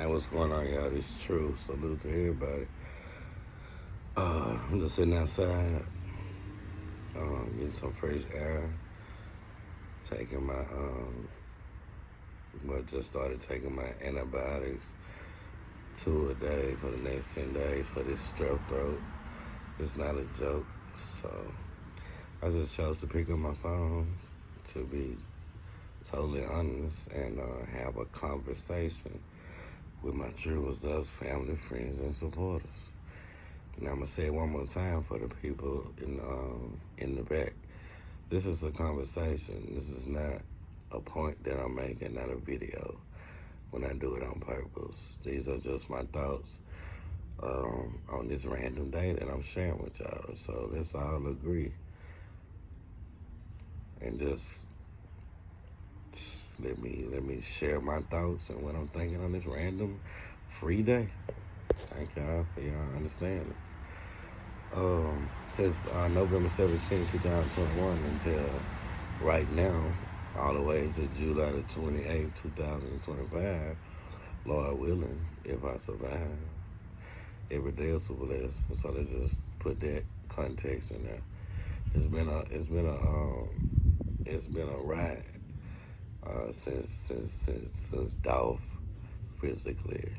Hey, what's going on, y'all? This is True. Salute to everybody. I'm just sitting outside, getting some fresh air, taking my, just started taking my antibiotics 2 a day for the next 10 days for this strep throat. It's not a joke. So I just chose to pick up my phone to be totally honest and have a conversation with my true us, family, friends, and supporters. And I'm gonna say it one more time for the people in the back. This is a conversation. This is not a point that I'm making, not a video. When I do it on purpose, these are just my thoughts on this random day that I'm sharing with y'all. So let's all agree and just let me share my thoughts and what I'm thinking on this random free day. Thank y'all for y'all understanding. Since November 17, 2021 until right now, all the way to July the 28th, 2025, Lord willing, if I survive, every day is a blessing. So let's just put that context in there. It's been a ride since Dolph physically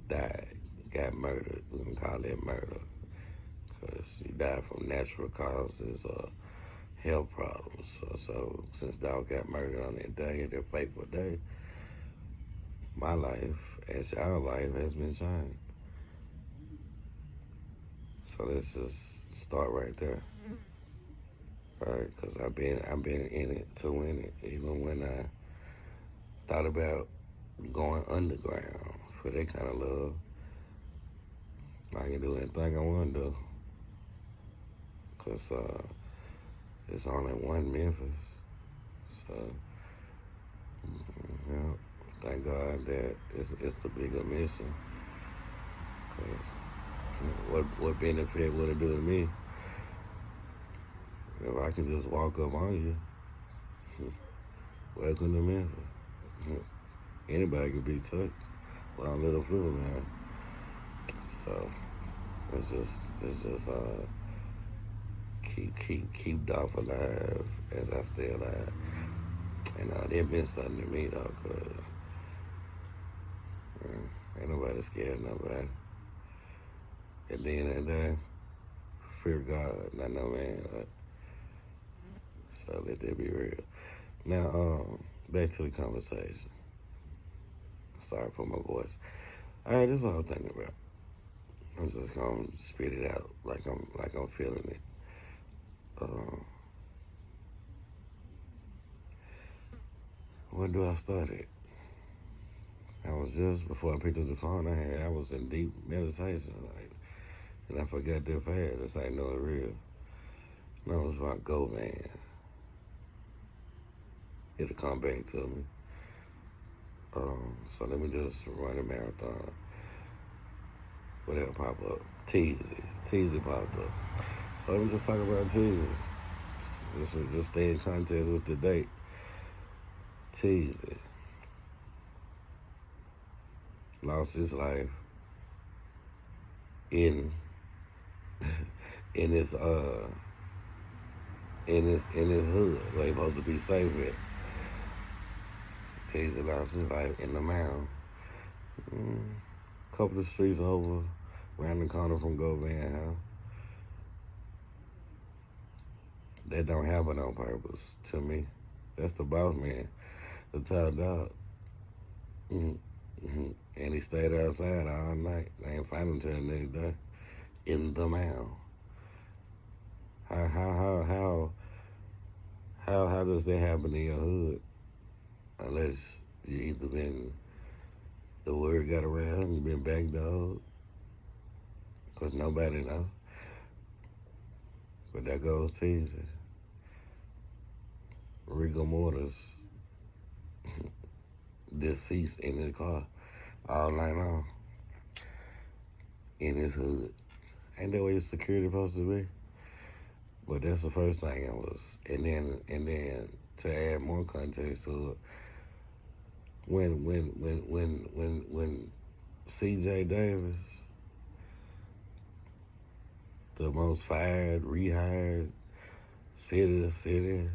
died, got murdered. We're gonna call that murder because he died from natural causes or health problems. So since Dolph got murdered on that day, that fateful day, my life, as y'all life, has been changed. So let's just start right there, right? Because I've been in it to win it. Even when I thought about going underground for that kind of love, I can do anything I want to do. Because it's only one Memphis. So, thank God that it's the bigger mission. Because what benefit would it do to me if I can just walk up on you? Welcome to Memphis. Anybody can be touched around Little Flu, man. So it's just keep Dolph alive as I stay alive. And they've been something to me though, cause ain't nobody scared of nobody. At the end of the day, fear God, not no man. So let that be real. Now, back to the conversation. Sorry for my voice. All right, this is what I'm thinking about. I'm just gonna spit it out like I'm feeling it. Where do I start at? I was just before I picked up the phone. I was in deep meditation, and I forgot that fast. This ain't no real. No, it was about Govan. It'll come back to me. So let me just run a marathon. Whatever pop up. Teasy popped up. So let me just talk about Teasy. Just stay in contact with the date. Teasy lost his life in his in his hood where he supposed to be safe at. Teasy lost his life in the mound. Couple of streets over, around the corner from Govan house. That don't happen on purpose to me. That's the boss man, the top dog. And he stayed outside all night. They ain't find him till the next day in the mound. How does that happen in your hood? Unless you either been the word got around, you been backdoored, cause nobody know. But that goes Teasy. Rigor mortis, deceased in his car all night long in his hood. Ain't that where your security supposed to be? But that's the first thing it was. And then to add more context to it, when C.J. Davis, the most fired, rehired city to city,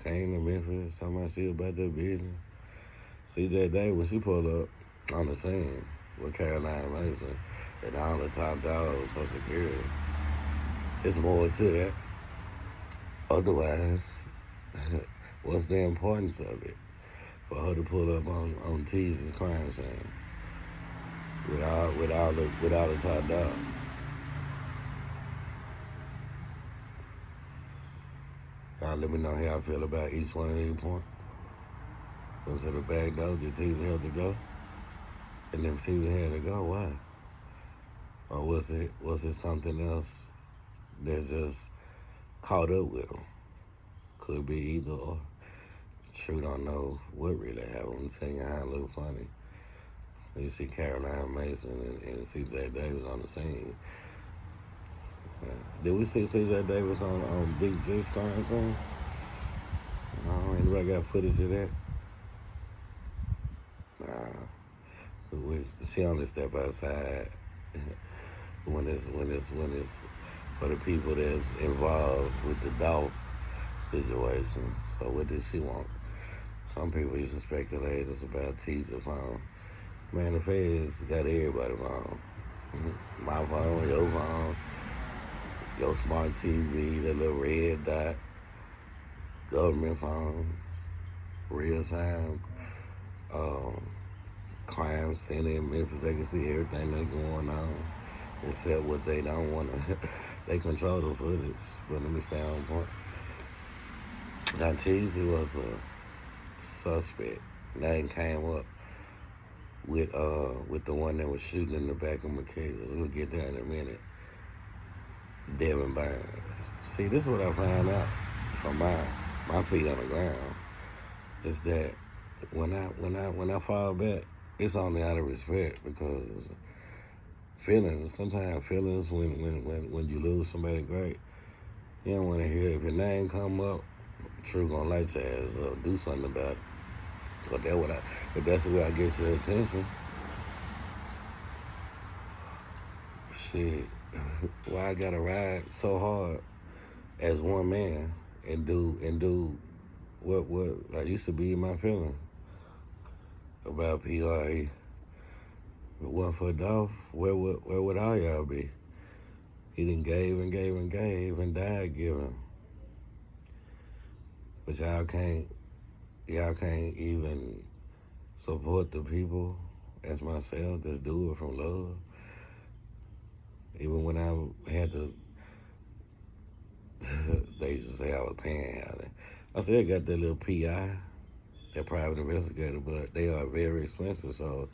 came to Memphis, talking about shit about that business. C.J. Davis, she pulled up on the scene with Caroline Mason and all the top dogs for security. It's more to that. Otherwise, what's the importance of it? For her to pull up on Tease's crime scene with all the top dogs. Y'all let me know how y'all feel about each one of these points. Was it a bad door? Did Teaser have to go? And if Teaser had to go, why? Or was it something else that just caught up with him? Could be either or. True, don't know what really happened. I'm telling you how it look funny. You see Caroline Mason and C.J. Davis on the scene. Did we see C.J. Davis on Big J's crime scene? No, anybody got footage of that? Nah. She only step outside when it's for the people that's involved with the Dolph situation. So what did she want? Some people used to speculate it's about teaser phone. Man, the feds got everybody phone. My phone, your phone, your smart TV, the little red dot, government phone, real time, crime center in Memphis. They can see everything that's going on, except what they don't want to. They control the footage. But let me stay on point. Now, Teasy was a suspect. Name came up with the one that was shooting in the back of McKay. We'll get there in a minute. Devin Burns. See, this is what I found out from my feet on the ground. Is that when I fall back, it's only out of respect because sometimes feelings when you lose somebody great, you don't want to hear it. If your name come up, True gonna light your ass up, do something about it. Cause if that's the way I get your attention, shit, why I gotta ride so hard as one man and do what I used to be my feeling about PRE. If it wasn't for Dolph, where would all y'all be? He done gave and gave and gave and died giving. But y'all can't even support the people as myself that's do it from love. Even when I had to, they used to say I was panhandling. I still got that little PI, that private investigator, but they are very expensive. So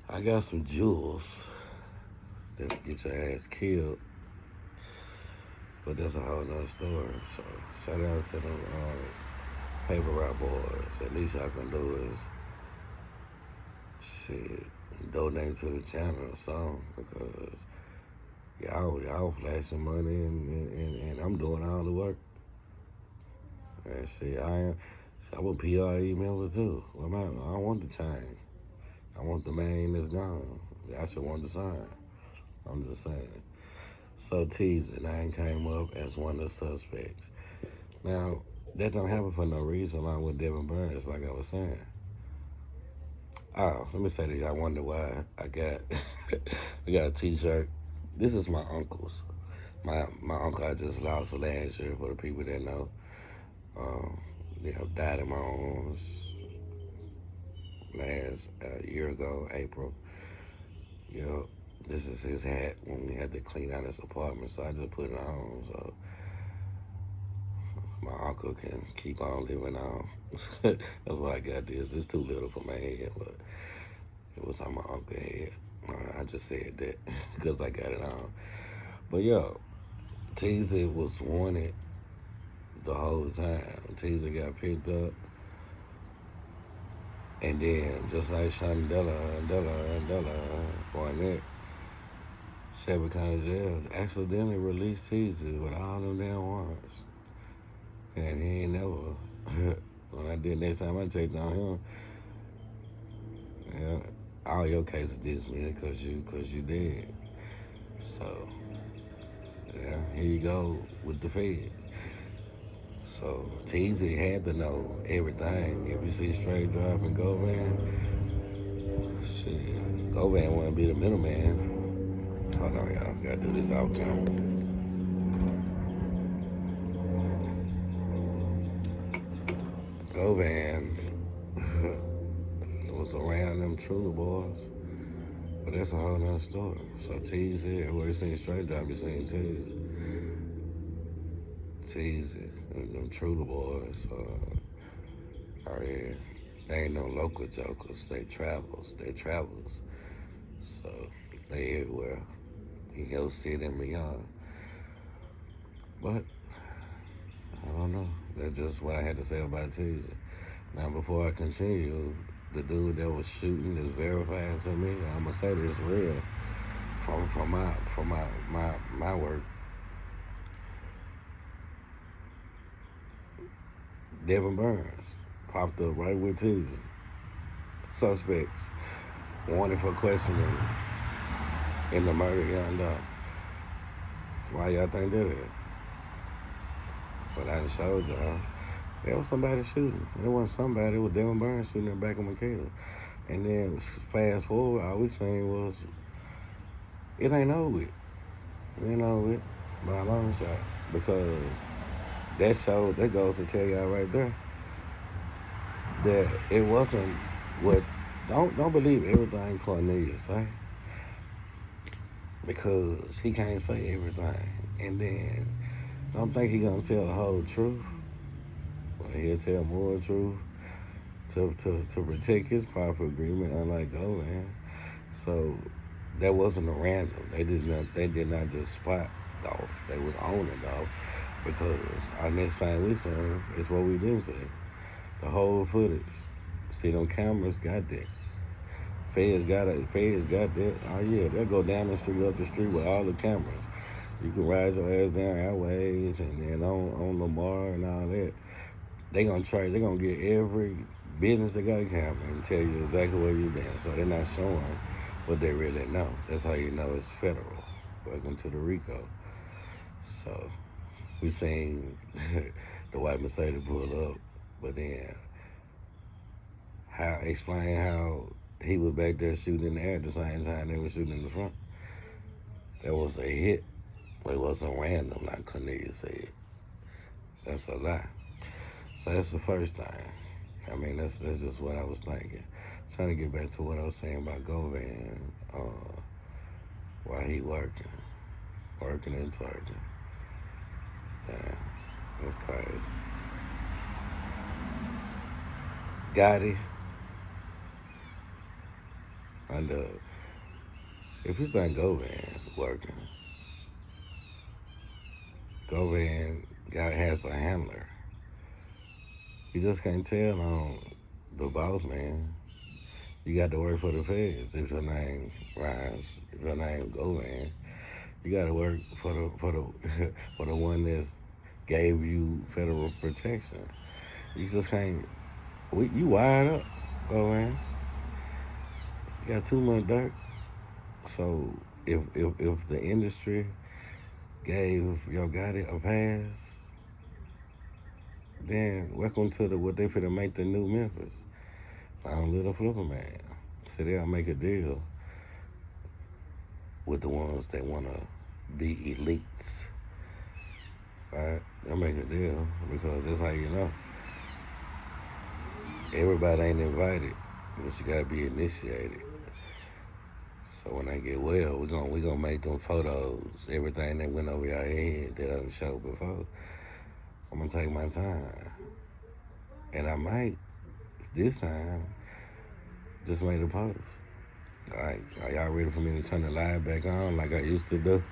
I got some jewels that'll get your ass killed. But that's a whole nother story. So shout out to them paper route boys. At least y'all can do is shit, donate to the channel or something, because y'all flashing money and I'm doing all the work. And shit, I'm a PRE member too. I want the change. I want the man that's gone. I should want the sign. I'm just saying. So teasing, I came up as one of the suspects. Now, that don't happen for no reason along with Devin Burns, like I was saying. Oh, let me say this. I wonder why I got a t-shirt. This is my uncle's. My uncle I just lost last year, for the people that know. Died in my arms last year ago, April. This is his hat when we had to clean out his apartment, so I just put it on so my uncle can keep on living on. That's why I got this. It's too little for my head, but it was on my uncle's head. I just said that because I got it on. But Teaser was wanted the whole time. Teaser got picked up. And then, just like Della, Barnett, Shelby County Jail accidentally released Teaser with all them damn warrants. And he ain't never When I did next time I checked on him, yeah, all your cases dismissed cause you did. So yeah, here you go with the feds. So Teasy had to know everything. If you see straight drive and Govan, shit, Govan want to be the middleman. Hold on, y'all. Gotta do this off camera. Govan was around them Truly boys, but that's a whole nother story. So Teasy, everywhere you seen straight drive, you seen Teasy. Teasy, them Truly boys are here. They ain't no local jokers. They travels. They travelers. So they everywhere. He go sit in beyond. But I don't know. That's just what I had to say about Teasy. Now before I continue, the dude that was shooting is verifying to me. I'm gonna say this real from my work. Devin Burns popped up right with Teasy. Suspects wanted for questioning in the murder of Young Dolph. Why y'all think that is? But I done showed y'all. There was somebody shooting. There wasn't somebody. It was Devin Burns shooting in the back of Makeda. And then fast forward, all we seen was it ain't over with. It ain't over with by a long shot. Because that goes to tell y'all right there that it wasn't what don't believe everything Cornelius say. Because he can't say everything. And then don't think he gonna tell the whole truth. Well, he'll tell more truth to protect his proper agreement, unlike Govan. So that wasn't a random. They did not just spot Dolph. They was on it, Dolph. Because our next time we saw him is what we didn't see. The whole footage. See, them cameras got that. Feds got that. Oh yeah, they'll go down the street, up the street with all the cameras. You can ride your ass down Airways and then on Lamar and all that. They gonna get every business they got a camera and tell you exactly where you been. So they're not showing what they really know. That's how you know it's federal. Welcome to the RICO. So we seen the white Mercedes pull up, but then explain how he was back there shooting in the air at the same time they were shooting in the front. That was a hit. It wasn't random, like Cornelius said. That's a lie. So that's the first thing. I mean, that's just what I was thinking. Trying to get back to what I was saying about Govan, while he working and twerking. Damn, that's crazy. Gotti, and if you think Govan working, Govan has a handler. You just can't tell on the boss man. You got to work for the feds. If your name rhymes, if your name Govan, you got to work for the for the one that's gave you federal protection. You just can't. You wired up, Govan. You got too much dirt. So if the industry gave Yo Gotti a pass, then welcome to what they finna make the new Memphis. Little Flipper Man. So they'll make a deal with the ones that wanna be elites. Right? They'll make a deal because that's how you know. Everybody ain't invited, but you gotta be initiated. So when I get well, we gonna make them photos, everything that went over your head that I done showed before. I'm gonna take my time. And I might, this time, just make a post. Like, are y'all ready for me to turn the live back on like I used to do?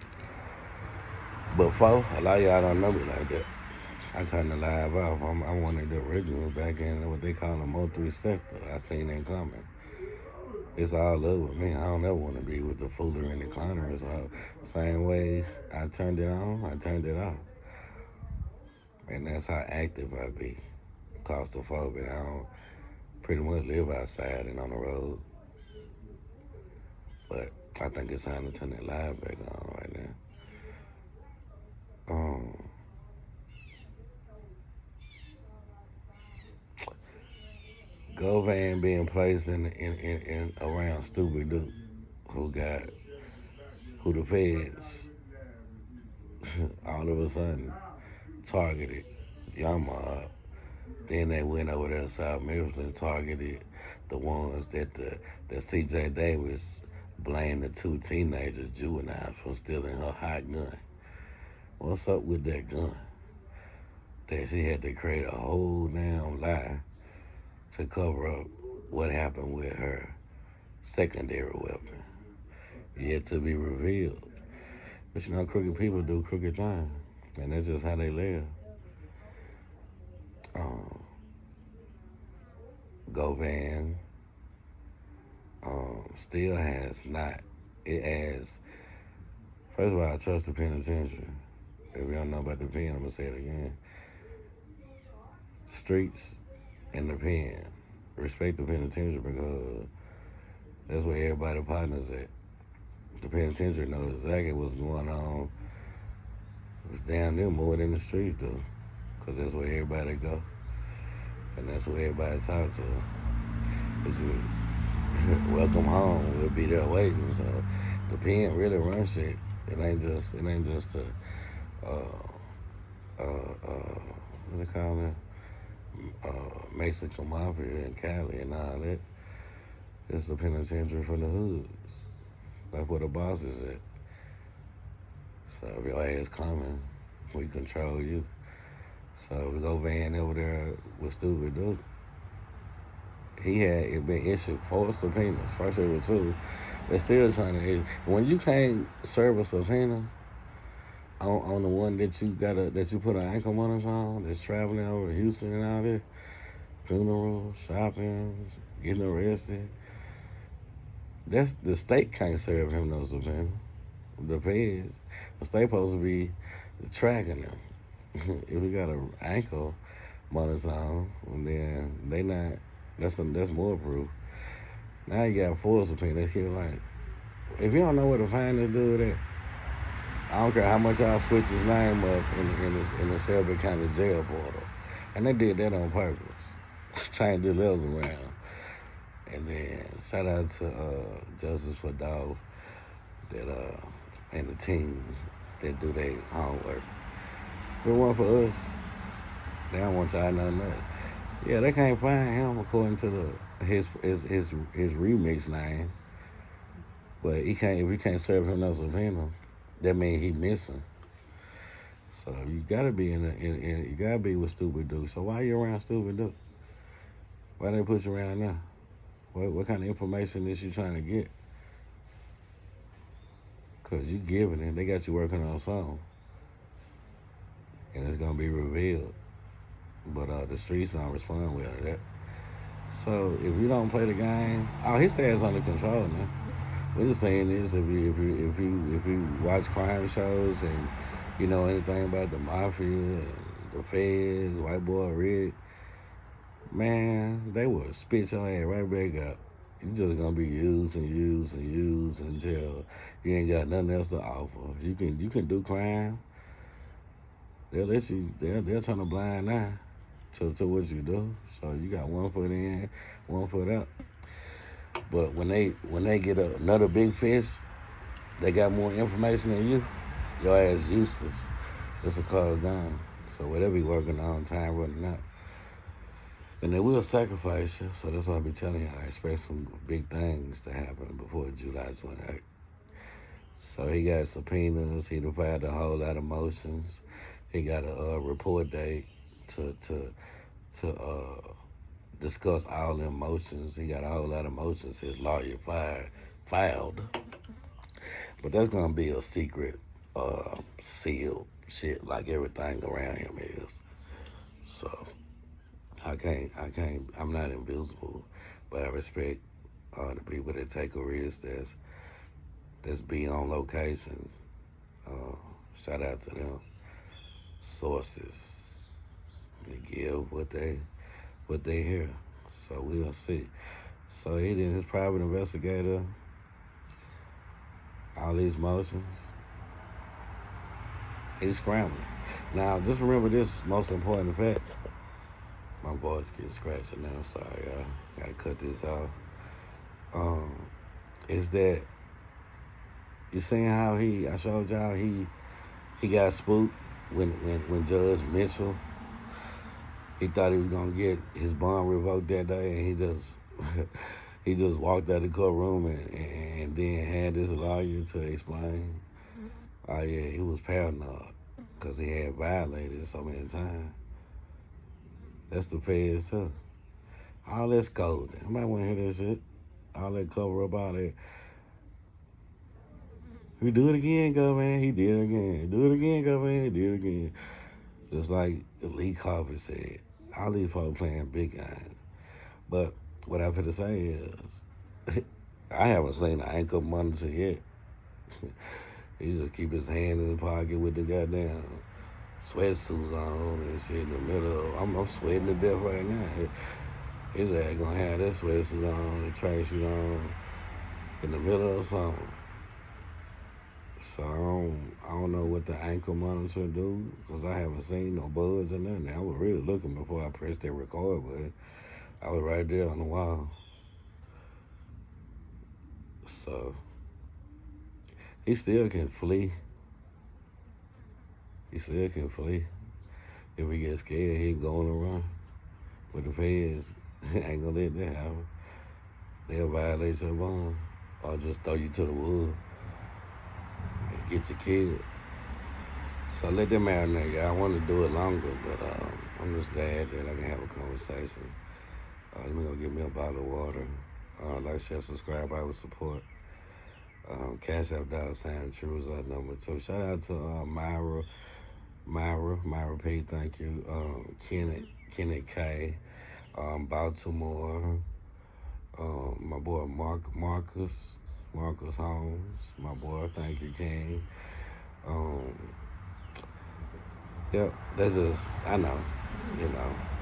But a lot of y'all don't know me like that. I turned the live off. I'm one of the originals back in what they call a Mo3 sector. I seen it coming. It's all up with me. I don't ever want to be with the fooler and the clowners. So same way I turned it on, I turned it off. And that's how active I be. claustrophobic. I don't pretty much live outside and on the road. But I think it's time to turn that live back on right now. Govan being placed in around stupid dude who the feds all of a sudden targeted young mob. Then they went over there to South Memphis and targeted the ones that C.J. Davis blamed the two teenagers, juveniles, for stealing her hot gun. What's up with that gun? That she had to create a whole damn lie to cover up what happened with her secondary weapon, yet to be revealed. But you know, crooked people do crooked things, and that's just how they live. Govan still has not. It has. First of all, I trust the penitentiary. If you don't know about the pen, I'm gonna say it again. Streets and the pen. Respect the penitentiary because that's where everybody partners at. The penitentiary knows exactly what's going on. It's down there more than the streets do, because that's where everybody go, and that's where everybody talk to. It's welcome home. We'll be there waiting. So the pen really runs shit. It ain't just a what they call it? Mexican mafia in Cali and all that. It's the penitentiary for the hoods. That's where the boss is at. So if your ass coming, we control you. So we go van over there with stupid dude. He had it been issued 4 subpoenas. First it was 2. They're still trying to issue. When you can't serve a subpoena on the one that you put an ankle monitor on, that's traveling over to Houston and all that, funerals, shopping, getting arrested. That's the state can't serve him no subpoena. The feds, the state supposed to be tracking him. If we got an ankle monitor on, then they not. That's more proof. Now you got 4 subpoenas. Like, if you don't know where to find this dude at, I don't care how much y'all switch his name up in the Shelby County jail portal, and they did that on purpose, change the levels around. And then shout out to Justice for Dolph that and the team that do their homework. If it wasn't for us, they don't want y'all to know nothing. Yeah, they can't find him according to his remix name. But he can't. If we can't serve him no subpoena, that means he missing. So you gotta be you gotta be with stupid dude. So why you around stupid dude? Why they put you around now? What kind of information is you trying to get? Cause you giving it. They got you working on something, and it's gonna be revealed. But the streets don't respond well to that. So if you don't play the game, his ass under control now. We're just saying this: if you watch crime shows and you know anything about the mafia and the feds, white boy Rick, man, they will spit your ass right back up. You just gonna be used and used and used until you ain't got nothing else to offer. You can do crime. They'll let you. They'll turn a blind eye to what you do. So you got 1 foot in, 1 foot out. But when they get another big fish, they got more information than you. Your ass useless. It's a cold gun. So whatever you working on, time running out. And they will sacrifice you. So that's why I be telling you, I expect some big things to happen before July 28th. So he got subpoenas. He filed a whole lot of motions. He got a report date to discuss all the motions. He got a whole lot of motions his lawyer filed. But that's gonna be a secret, sealed shit like everything around him is. So I'm not invisible, but I respect the people that take a risk that's be on location. Shout out to them. Sources. They give what they but they here. So we'll see. So he did his private investigator, all these motions. He's scrambling. Now, just remember this most important fact. My voice gets scratchy now. Sorry, y'all. Gotta cut this off. Is that you seen how I showed y'all he got spooked when Judge Mitchell, he thought he was gonna get his bond revoked that day, and he just walked out of the courtroom and then had this lawyer to explain. Oh yeah, he was paranoid because he had violated it so many times. That's the feds too. All that's golden. I might want to hear that shit. All that cover up, all that. We do it again, Govan. He did it again. Do it again, Govan. He did it again. Just like Lee Carver said, all these folks playing big guns. But what I'm finna say is, I haven't seen an ankle monitor yet. He just keep his hand in the pocket with the goddamn sweatsuits on and shit in the middle. I'm sweating to death right now. His ass gonna have that sweatsuit on, the tracksuit on, in the middle of something. So I don't know what the ankle monitor do, because I haven't seen no buds or nothing. I was really looking before I pressed that record button. I was right there on the wall. So he still can flee. He still can flee. If he gets scared, he go on a run. But the feds ain't gonna let that happen. They'll violate your bond or just throw you to the woods and get your kid. So let them marinate, y'all. I want to do it longer, but I'm just glad that I can have a conversation. Let me go get me a bottle of water. Like, share, subscribe, I would support. Cash App $ True Result number 2. Shout out to Myra P, thank you. Kenneth K, Baltimore. My boy Marcus Holmes. My boy, thank you, King. Yep, that's just, I know,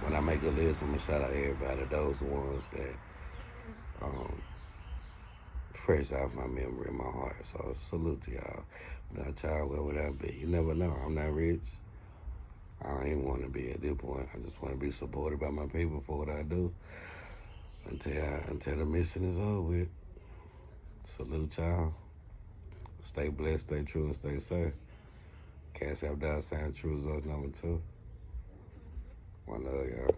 when I make a list, I'm gonna shout out everybody. Those the ones that fresh off my memory and my heart. So salute to y'all. Without y'all, where would I be? You never know. I'm not rich. I don't even want to be at this point. I just want to be supported by my people for what I do until the mission is over with. Salute y'all. Stay blessed, stay true, and stay safe. Cash App $ True Results number 2. One love, y'all.